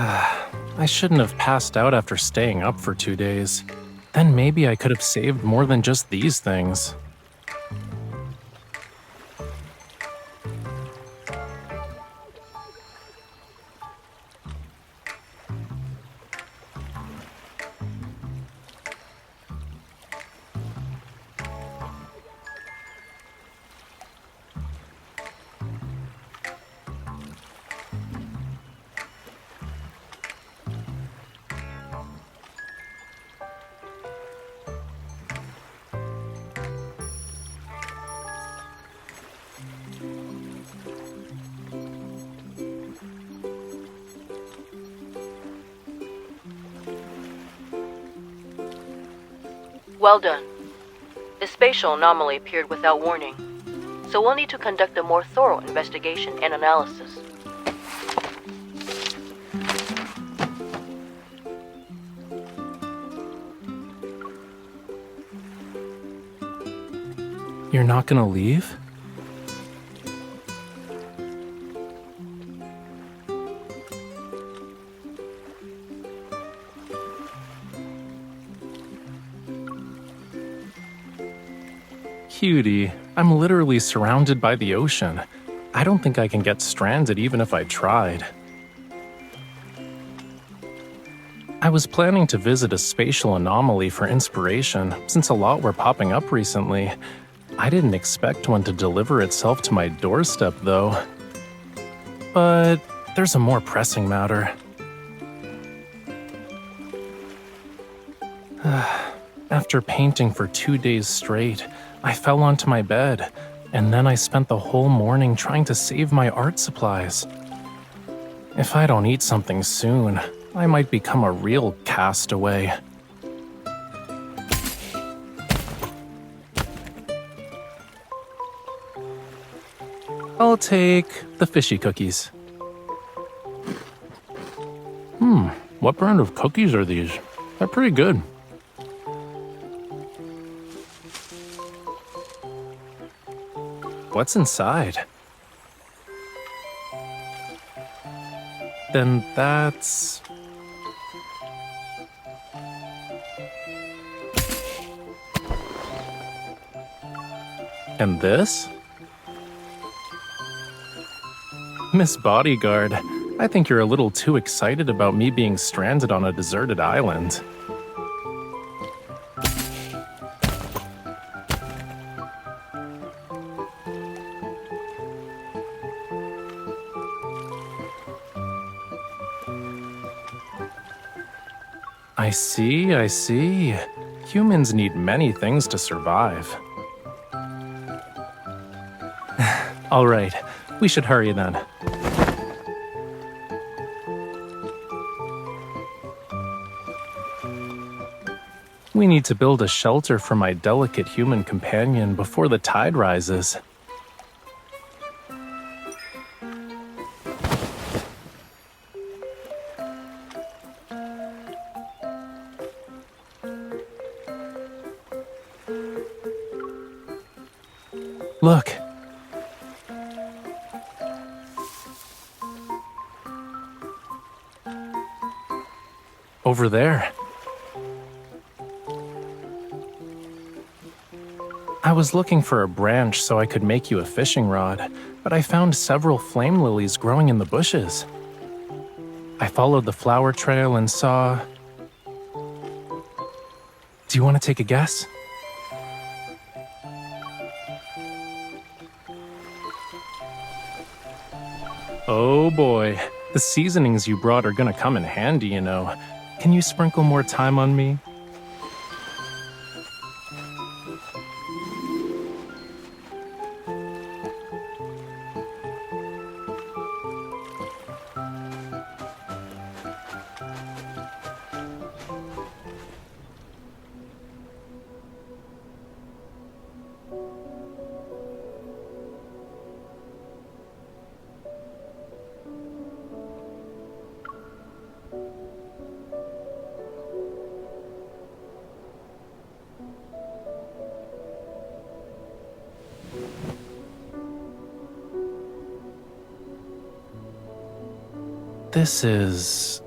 I shouldn't have passed out after staying up for 2 days. Then maybe I could have saved more than just these things. Well done. The spatial anomaly appeared without warning, so we'll need to conduct a more thorough investigation and analysis. You're not gonna leave? Cutie, I'm literally surrounded by the ocean. I don't think I can get stranded even if I tried. I was planning to visit a spatial anomaly for inspiration, since a lot were popping up recently. I didn't expect one to deliver itself to my doorstep, though. But there's a more pressing matter. After painting for 2 days straight, I fell onto my bed, and then I spent the whole morning trying to save my art supplies. If I don't eat something soon, I might become a real castaway. I'll take the fishy cookies. What brand of cookies are these? They're pretty good. What's inside? Then that's... And this? Miss Bodyguard, I think you're a little too excited about me being stranded on a deserted island. I see. Humans need many things to survive. All right, we should hurry then. We need to build a shelter for my delicate human companion before the tide rises. Look. Over there. I was looking for a branch so I could make you a fishing rod, but I found several flame lilies growing in the bushes. I followed the flower trail and saw... Do you want to take a guess? Oh boy, the seasonings you brought are gonna come in handy, you know. Can you sprinkle more thyme on me? This is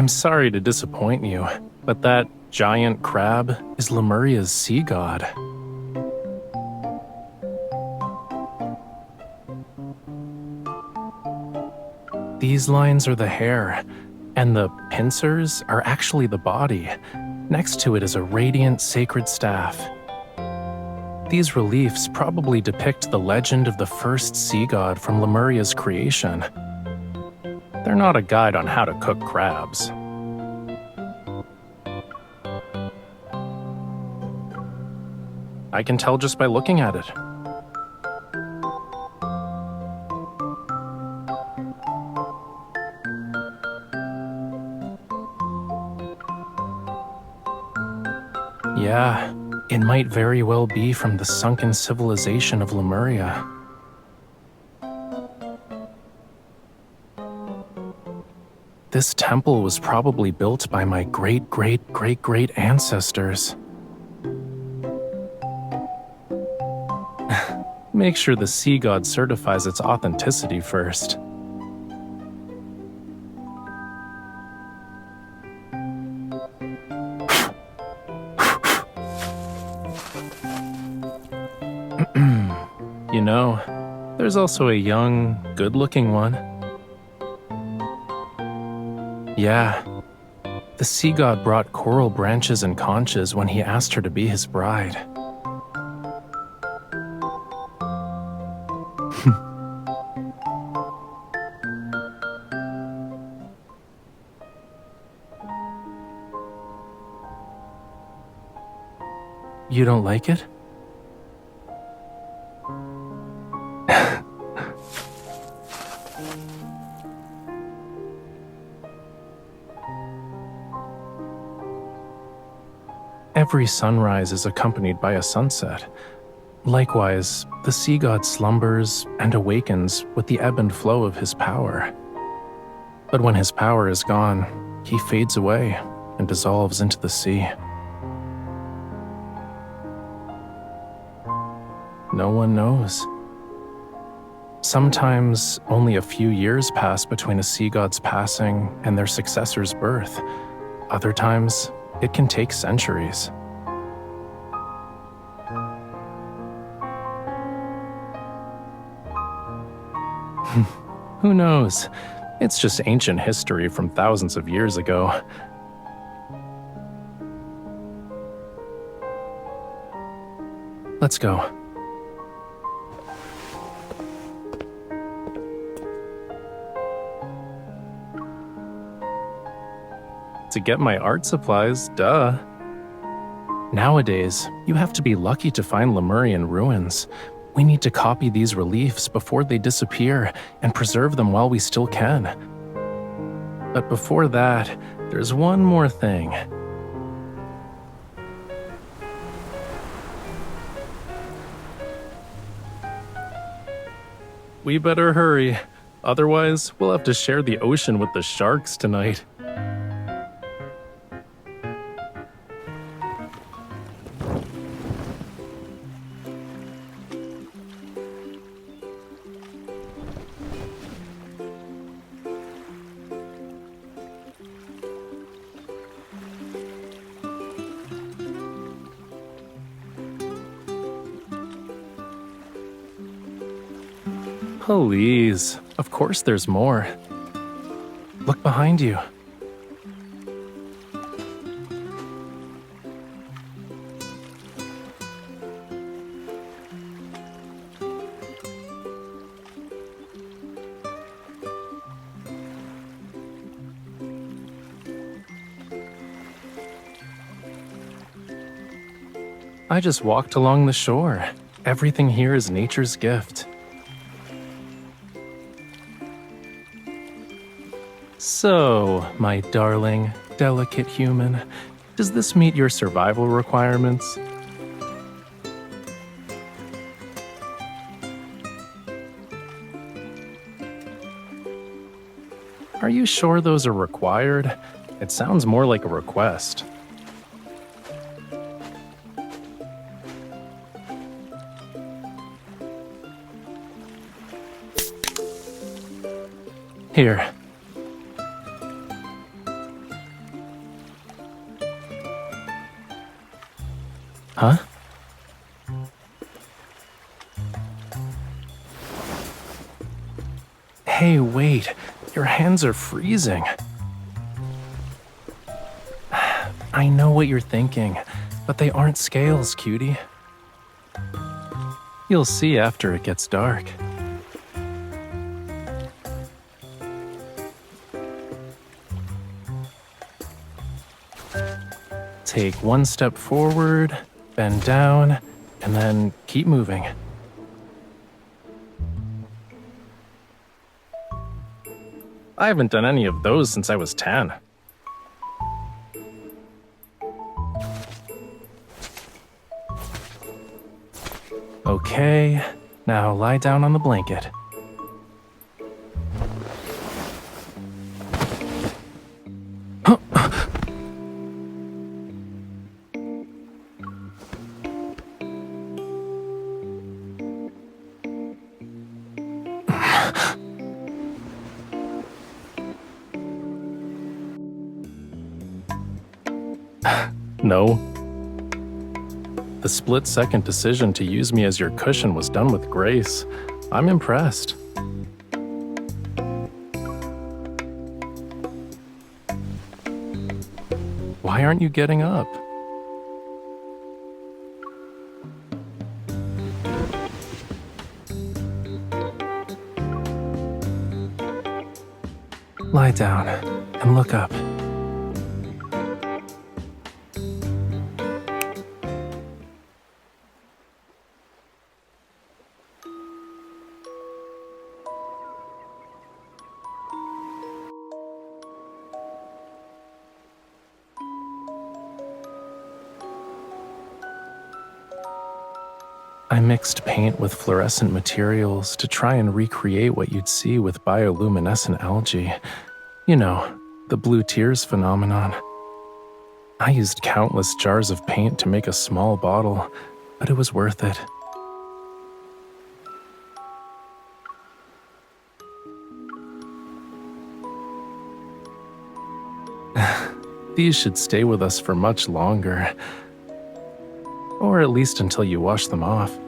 I'm sorry to disappoint you, but that giant crab is Lemuria's sea god. These lines are the hair, and the pincers are actually the body. Next to it is a radiant sacred staff. These reliefs probably depict the legend of the first sea god from Lemuria's creation. They're not a guide on how to cook crabs. I can tell just by looking at it. Yeah, it might very well be from the sunken civilization of Lemuria. This temple was probably built by my great-great-great-great ancestors. Make sure the sea god certifies its authenticity first. You know, there's also a young, good-looking one. Yeah, the sea god brought coral branches and conches when he asked her to be his bride. You don't like it? Every sunrise is accompanied by a sunset. Likewise, the sea god slumbers and awakens with the ebb and flow of his power. But when his power is gone, he fades away and dissolves into the sea. No one knows. Sometimes only a few years pass between a sea god's passing and their successor's birth. Other times, it can take centuries. Who knows? It's just ancient history from thousands of years ago. Let's go. To get my art supplies, duh. Nowadays, you have to be lucky to find Lemurian ruins. We need to copy these reliefs before they disappear and preserve them while we still can. But before that, there's one more thing. We better hurry. Otherwise, we'll have to share the ocean with the sharks tonight. Please, of course there's more. Look behind you. I just walked along the shore. Everything here is nature's gift. So, my darling, delicate human, does this meet your survival requirements? Are you sure those are required? It sounds more like a request. Here. Huh? Hey, wait. Your hands are freezing. I know what you're thinking, but they aren't scales, cutie. You'll see after it gets dark. Take one step forward, bend down, and then keep moving. I haven't done any of those since I was 10. Okay, now lie down on the blanket. No. The split-second decision to use me as your cushion was done with grace. I'm impressed. Why aren't you getting up? Lie down and look up. I mixed paint with fluorescent materials to try and recreate what you'd see with bioluminescent algae. You know, the blue tears phenomenon. I used countless jars of paint to make a small bottle, but it was worth it. These should stay with us for much longer. Or at least until you wash them off.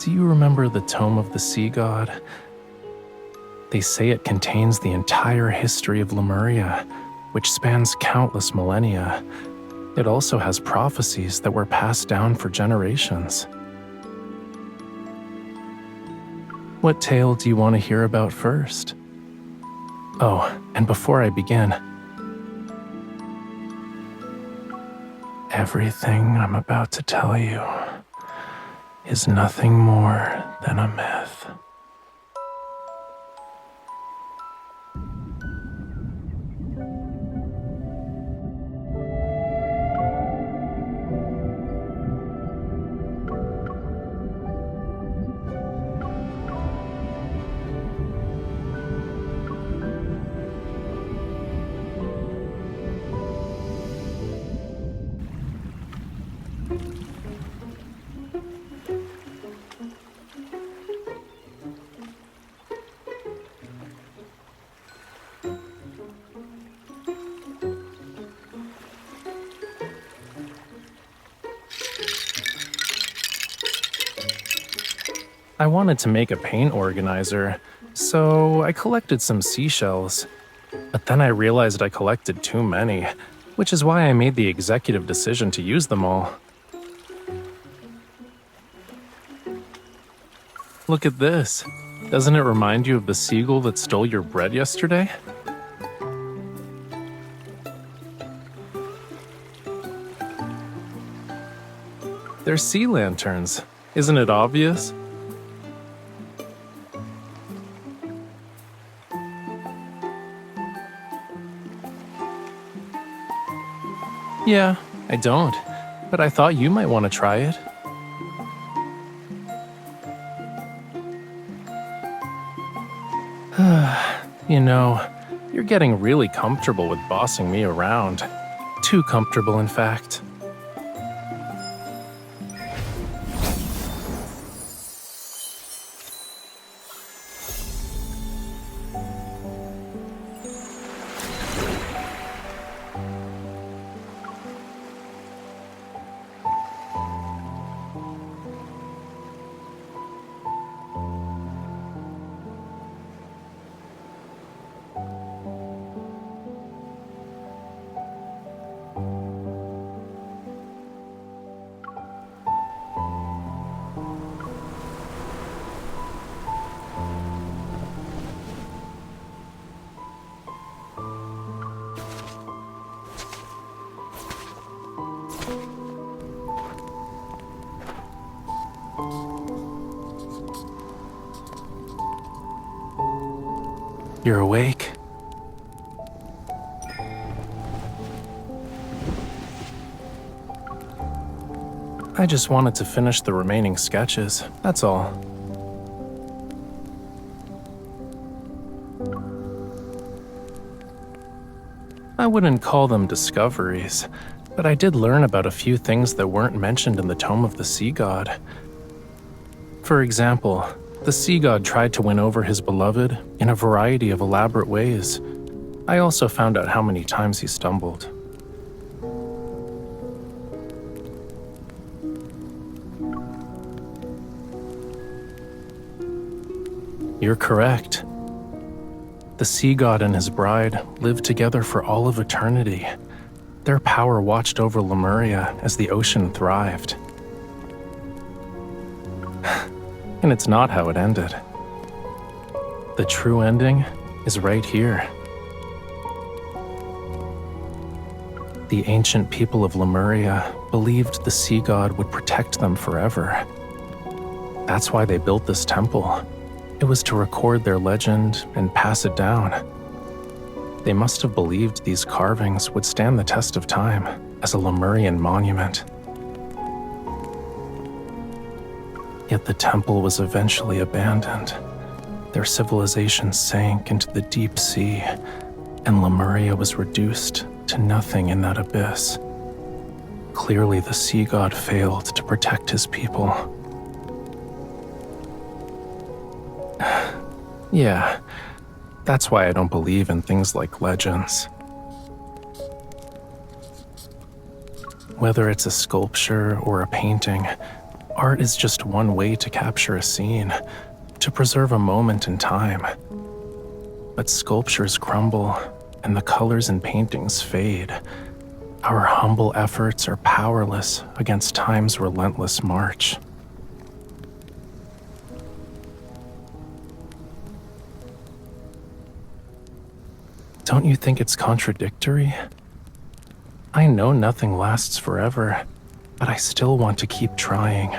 Do you remember the Tome of the Sea God? They say it contains the entire history of Lemuria, which spans countless millennia. It also has prophecies that were passed down for generations. What tale do you want to hear about first? Oh, and before I begin, everything I'm about to tell you is nothing more than a myth. I wanted to make a paint organizer, so I collected some seashells. But then I realized I collected too many, which is why I made the executive decision to use them all. Look at this. Doesn't it remind you of the seagull that stole your bread yesterday? They're sea lanterns. Isn't it obvious? Yeah, I don't, but I thought you might want to try it. You know, you're getting really comfortable with bossing me around. Too comfortable, in fact. You're awake? I just wanted to finish the remaining sketches, that's all. I wouldn't call them discoveries, but I did learn about a few things that weren't mentioned in the Tome of the Sea God. For example, the Sea God tried to win over his beloved in a variety of elaborate ways. I also found out how many times he stumbled. You're correct. The Sea God and his bride lived together for all of eternity. Their power watched over Lemuria as the ocean thrived. And it's not how it ended. The true ending is right here. The ancient people of Lemuria believed the Sea God would protect them forever. That's why they built this temple. It was to record their legend and pass it down. They must have believed these carvings would stand the test of time as a Lemurian monument. Yet the temple was eventually abandoned. Their civilization sank into the deep sea, and Lemuria was reduced to nothing in that abyss. Clearly, the Sea God failed to protect his people. Yeah, that's why I don't believe in things like legends. Whether it's a sculpture or a painting, art is just one way to capture a scene, to preserve a moment in time. But sculptures crumble, and the colors in paintings fade. Our humble efforts are powerless against time's relentless march. Don't you think it's contradictory? I know nothing lasts forever, but I still want to keep trying.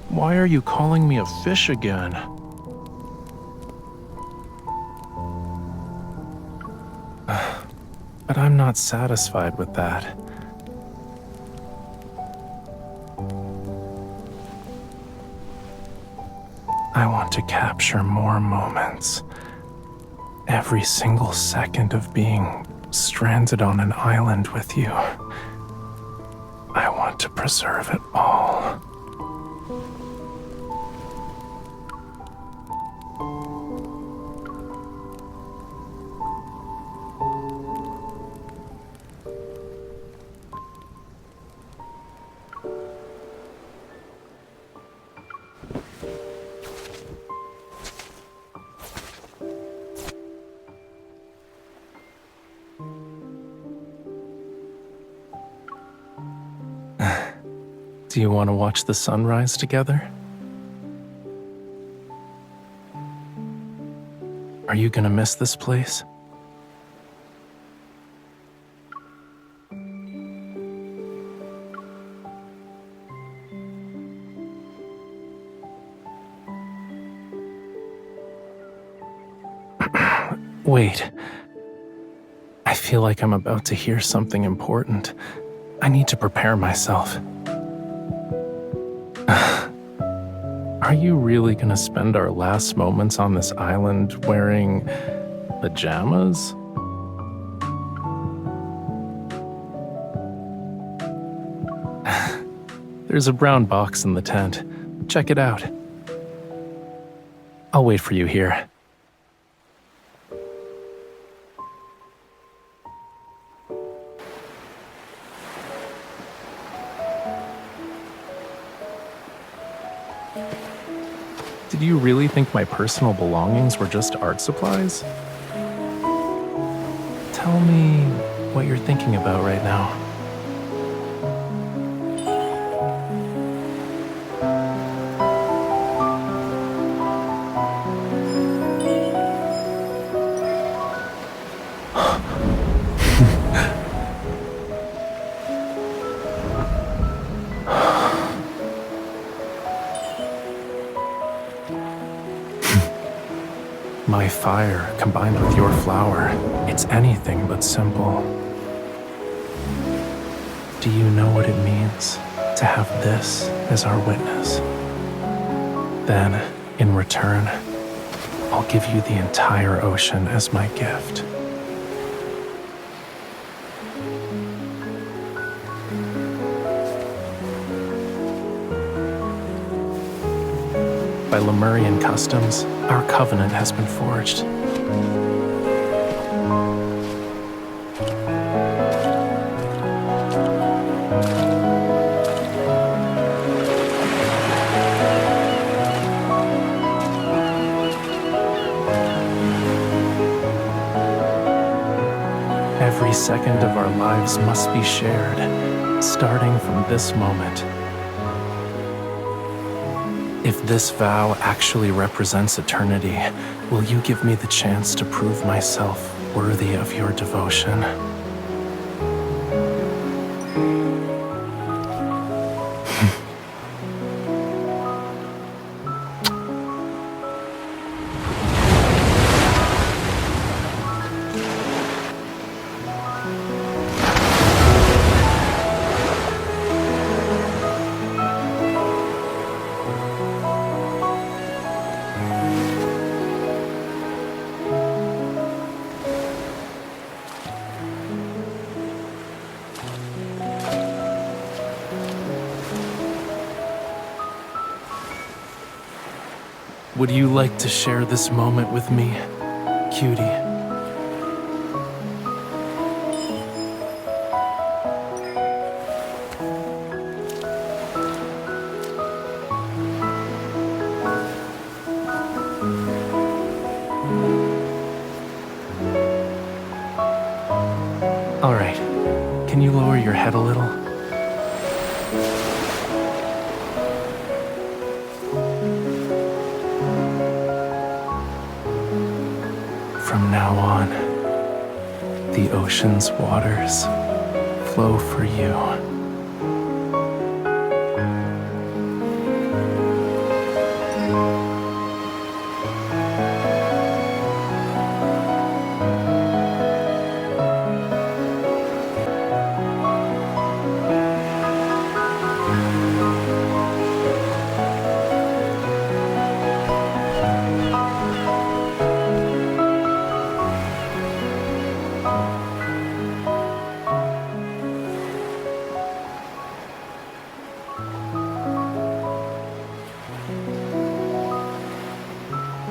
Why are you calling me a fish again? But I'm not satisfied with that. I want to capture more moments. Every single second of being stranded on an island with you. I want to preserve it all. Do you want to watch the sunrise together? Are you gonna miss this place? Wait. I feel like I'm about to hear something important. I need to prepare myself. Are you really gonna spend our last moments on this island wearing pajamas? There's a brown box in the tent. Check it out. I'll wait for you here. Did you really think my personal belongings were just art supplies? Tell me what you're thinking about right now. My fire combined with your flower, it's anything but simple. Do you know what it means to have this as our witness? Then, in return, I'll give you the entire ocean as my gift. By Lemurian customs, our covenant has been forged. Every second of our lives must be shared, starting from this moment. If this vow actually represents eternity, will you give me the chance to prove myself worthy of your devotion? Would you like to share this moment with me, cutie? All right, can you lower your head a little? From now on, the ocean's waters flow for you.